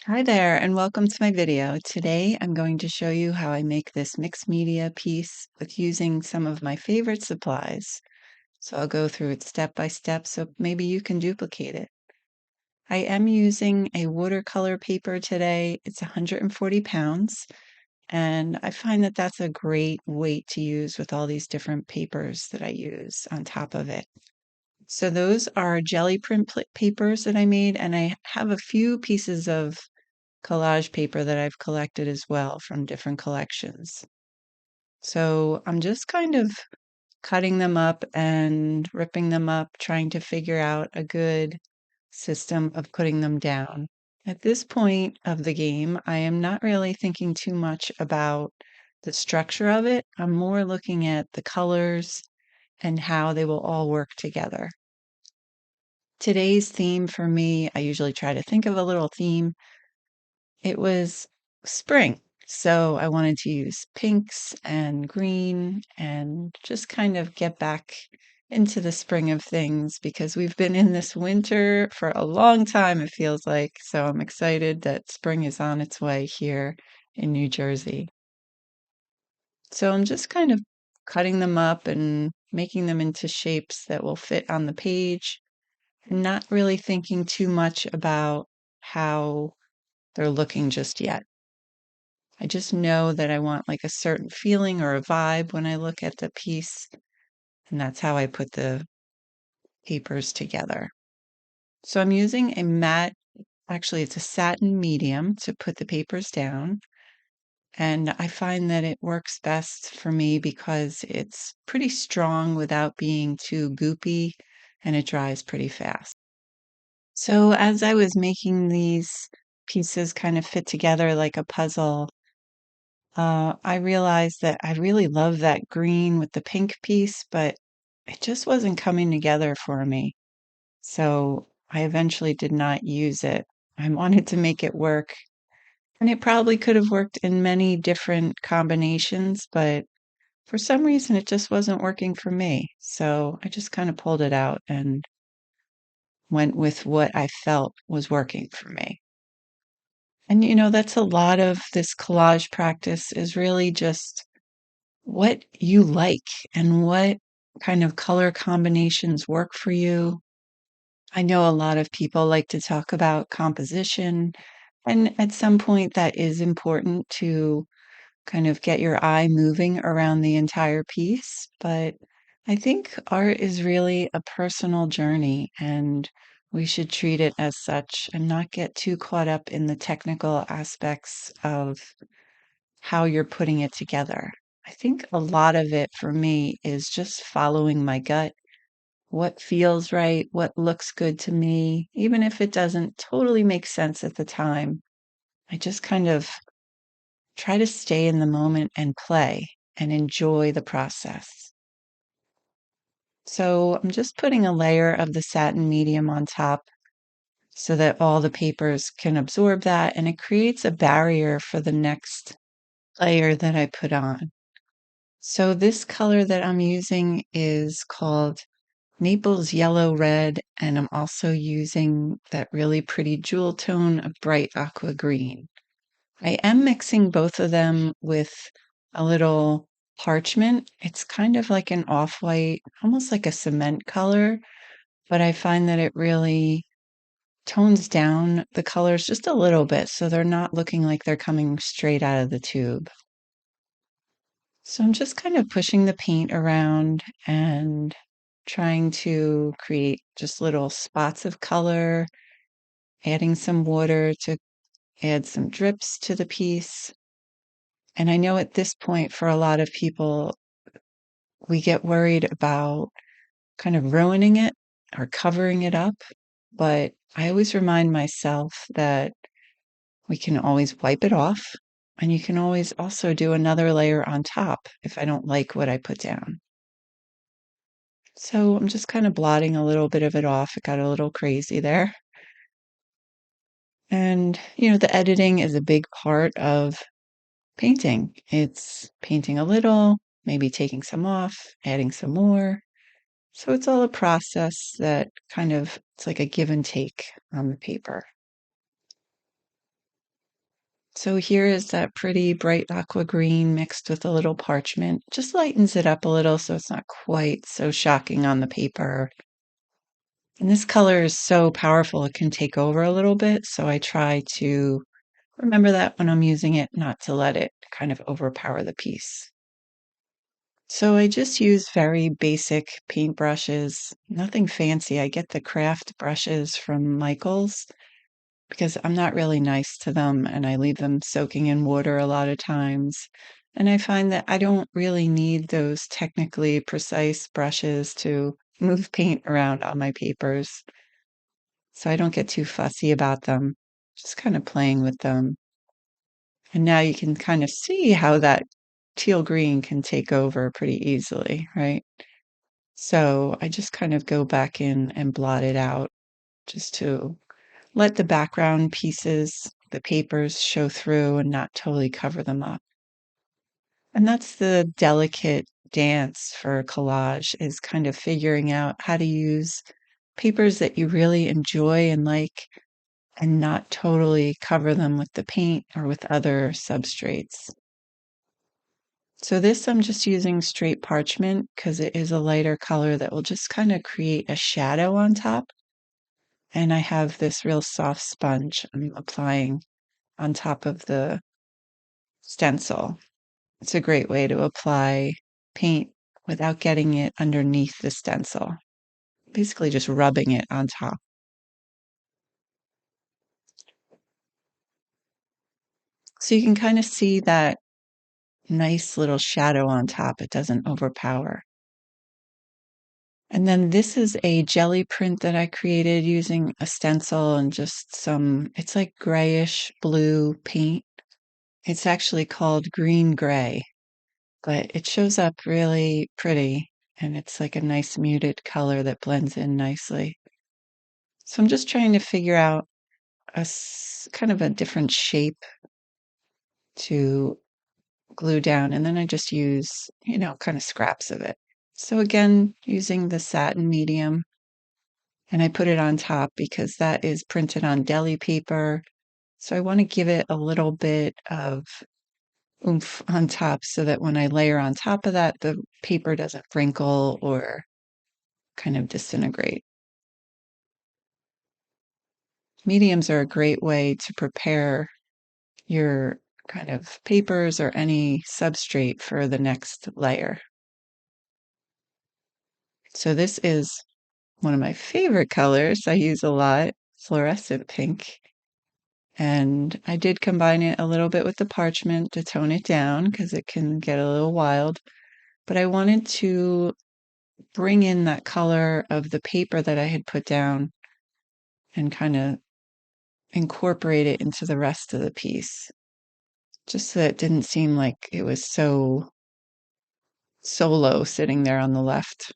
Hi there, and welcome to my video. Today, I'm going to show you how I make this mixed media piece with using some of my favorite supplies. So I'll go through it step by step so maybe you can duplicate it. I am using a watercolor paper today. It's 140 pounds, and I find that that's a great weight to use with all these different papers that I use on top of it. So those are jelly print papers that I made, and I have a few pieces of collage paper that I've collected as well from different collections. So I'm just kind of cutting them up and ripping them up, trying to figure out a good system of putting them down. At this point of the game, I am not really thinking too much about the structure of it. I'm more looking at the colors and how they will all work together. Today's theme for me, I usually try to think of a little theme. It was spring, so I wanted to use pinks and green and just kind of get back into the spring of things because we've been in this winter for a long time, it feels like. So I'm excited that spring is on its way here in New Jersey. So I'm just kind of cutting them up and making them into shapes that will fit on the page, and not really thinking too much about how they're looking just yet. I just know that I want like a certain feeling or a vibe when I look at the piece, and that's how I put the papers together. So I'm using a matte, actually, it's a satin medium to put the papers down. And I find that it works best for me because it's pretty strong without being too goopy and it dries pretty fast. So as I was making these pieces kind of fit together like a puzzle, I realized that I really love that green with the pink piece, but it just wasn't coming together for me. So I eventually did not use it. I wanted to make it work, and it probably could have worked in many different combinations, but for some reason it just wasn't working for me. So I just kind of pulled it out and went with what I felt was working for me. And that's a lot of this collage practice is really just what you like and what kind of color combinations work for you. I know a lot of people like to talk about composition, and at some point that is important to kind of get your eye moving around the entire piece. But I think art is really a personal journey, and we should treat it as such and not get too caught up in the technical aspects of how you're putting it together. I think a lot of it for me is just following my gut, what feels right, what looks good to me, even if it doesn't totally make sense at the time. I just kind of try to stay in the moment and play and enjoy the process. So I'm just putting a layer of the satin medium on top so that all the papers can absorb that, and it creates a barrier for the next layer that I put on. So this color that I'm using is called Naples Yellow Red, and I'm also using that really pretty jewel tone of bright aqua green. I am mixing both of them with a little parchment. It's kind of like an off-white, almost like a cement color, but I find that it really tones down the colors just a little bit so they're not looking like they're coming straight out of the tube. So I'm just kind of pushing the paint around and trying to create just little spots of color, adding some water to add some drips to the piece. And I know at this point, for a lot of people, we get worried about kind of ruining it or covering it up. But I always remind myself that we can always wipe it off. And you can always also do another layer on top if I don't like what I put down. So I'm just kind of blotting a little bit of it off. It got a little crazy there. And, the editing is a big part of painting. It's painting a little, maybe taking some off, adding some more. So it's all a process that kind of, it's like a give and take on the paper. So here is that pretty bright aqua green mixed with a little parchment. Just lightens it up a little so it's not quite so shocking on the paper. And this color is so powerful it can take over a little bit, so I try to remember that when I'm using it, not to let it kind of overpower the piece. So I just use very basic paint brushes, nothing fancy. I get the craft brushes from Michael's because I'm not really nice to them and I leave them soaking in water a lot of times. And I find that I don't really need those technically precise brushes to move paint around on my papers. So I don't get too fussy about them, just kind of playing with them. And now you can kind of see how that teal green can take over pretty easily, right? So I just kind of go back in and blot it out just to let the background pieces, the papers show through and not totally cover them up. And that's the delicate dance for collage is kind of figuring out how to use papers that you really enjoy and like and not totally cover them with the paint or with other substrates. So this I'm just using straight parchment because it is a lighter color that will just kind of create a shadow on top. And I have this real soft sponge I'm applying on top of the stencil. It's a great way to apply paint without getting it underneath the stencil. Basically just rubbing it on top. So you can kind of see that nice little shadow on top. It doesn't overpower. And then this is a jelly print that I created using a stencil and just it's like grayish blue paint. It's actually called green gray, but it shows up really pretty and it's like a nice muted color that blends in nicely. So I'm just trying to figure out kind of a different shape to glue down, and then I just use, kind of scraps of it. So again, using the satin medium, and I put it on top because that is printed on deli paper. So I want to give it a little bit of oomph on top so that when I layer on top of that, the paper doesn't wrinkle or kind of disintegrate. Mediums are a great way to prepare your kind of papers or any substrate for the next layer. So this is one of my favorite colors I use a lot, fluorescent pink. And I did combine it a little bit with the parchment to tone it down because it can get a little wild. But I wanted to bring in that color of the paper that I had put down and kind of incorporate it into the rest of the piece, just so that it didn't seem like it was so solo sitting there on the left.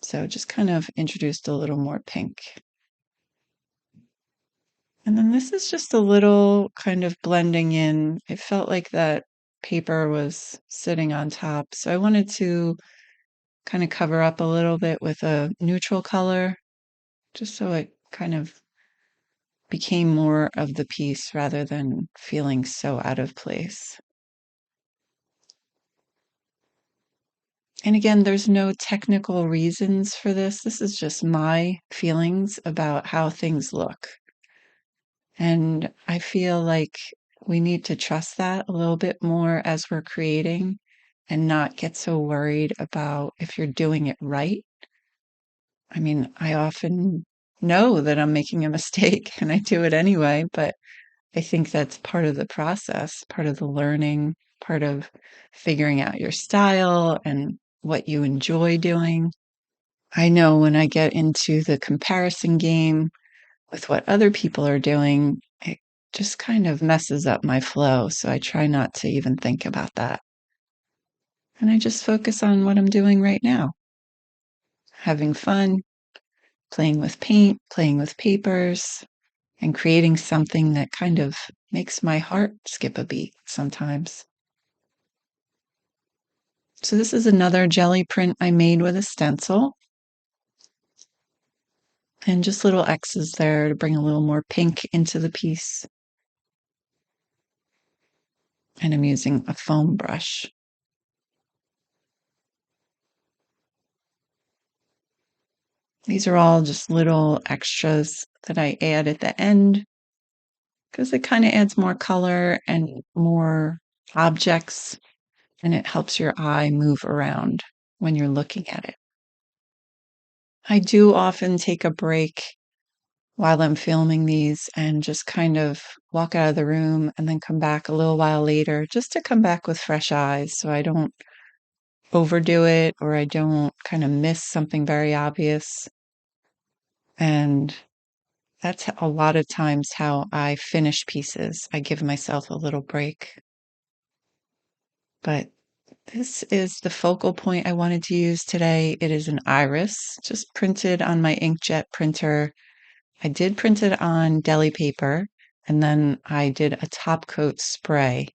So just kind of introduced a little more pink. And then this is just a little kind of blending in. It felt like that paper was sitting on top. So I wanted to kind of cover up a little bit with a neutral color, just so it kind of became more of the piece rather than feeling so out of place. And again, there's no technical reasons for this. This is just my feelings about how things look. And I feel like we need to trust that a little bit more as we're creating and not get so worried about if you're doing it right. I mean, I often know that I'm making a mistake and I do it anyway, but I think that's part of the process, part of the learning, part of figuring out your style and what you enjoy doing. I know when I get into the comparison game with what other people are doing, it just kind of messes up my flow. So I try not to even think about that. And I just focus on what I'm doing right now, having fun, playing with paint, playing with papers, and creating something that kind of makes my heart skip a beat sometimes. So this is another jelly print I made with a stencil. And just little X's there to bring a little more pink into the piece. and I'm using a foam brush. These are all just little extras that I add at the end because it kind of adds more color and more objects, and it helps your eye move around when you're looking at it. I do often take a break while I'm filming these and just kind of walk out of the room and then come back a little while later just to come back with fresh eyes so I don't overdo it or I don't kind of miss something very obvious. And that's a lot of times how I finish pieces. I give myself a little break. But this is the focal point I wanted to use today. It is an iris, just printed on my inkjet printer. I did print it on deli paper, and then I did a top coat spray.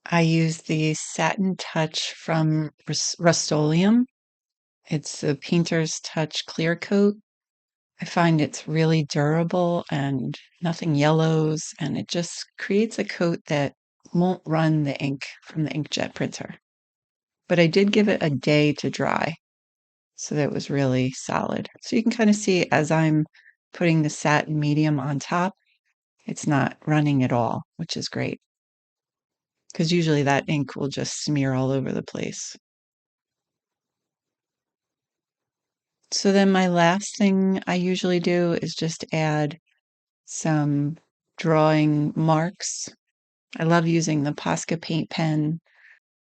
I used the Satin Touch from Rust-Oleum. It's the Painter's Touch Clear Coat. I find it's really durable and nothing yellows, and it just creates a coat that won't run the ink from the inkjet printer. But I did give it a day to dry, so that it was really solid. So you can kind of see as I'm putting the satin medium on top, it's not running at all, which is great. Because usually that ink will just smear all over the place. So then my last thing I usually do is just add some drawing marks. I love using the Posca paint pen.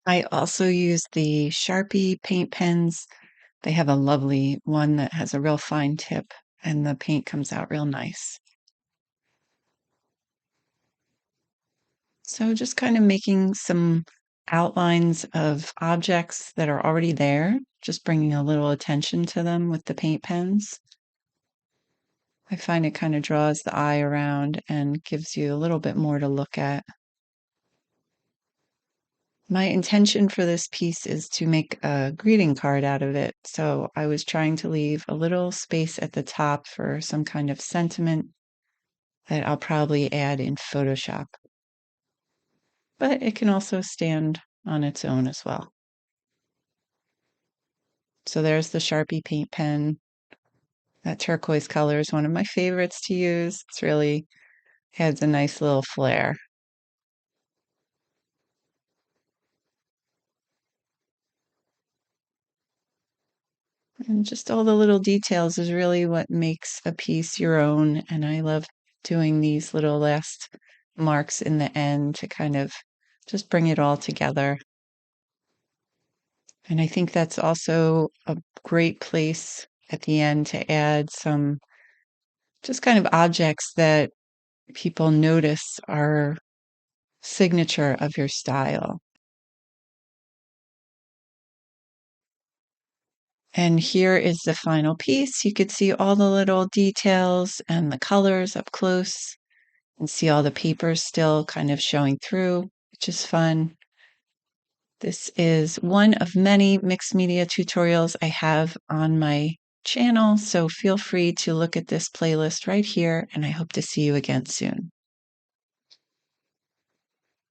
I also use the Sharpie paint pens. They have a lovely one that has a real fine tip and the paint comes out real nice. So just kind of making some outlines of objects that are already there, just bringing a little attention to them with the paint pens. I find it kind of draws the eye around and gives you a little bit more to look at. My intention for this piece is to make a greeting card out of it, so I was trying to leave a little space at the top for some kind of sentiment that I'll probably add in Photoshop. But it can also stand on its own as well. So there's the Sharpie paint pen. That turquoise color is one of my favorites to use. It's really adds a nice little flair. And just all the little details is really what makes a piece your own. And I love doing these little last marks in the end to kind of just bring it all together. And I think that's also a great place at the end to add some just kind of objects that people notice are signature of your style. And here is the final piece. You could see all the little details and the colors up close and see all the papers still kind of showing through, which is fun. This is one of many mixed media tutorials I have on my channel, so feel free to look at this playlist right here, and I hope to see you again soon.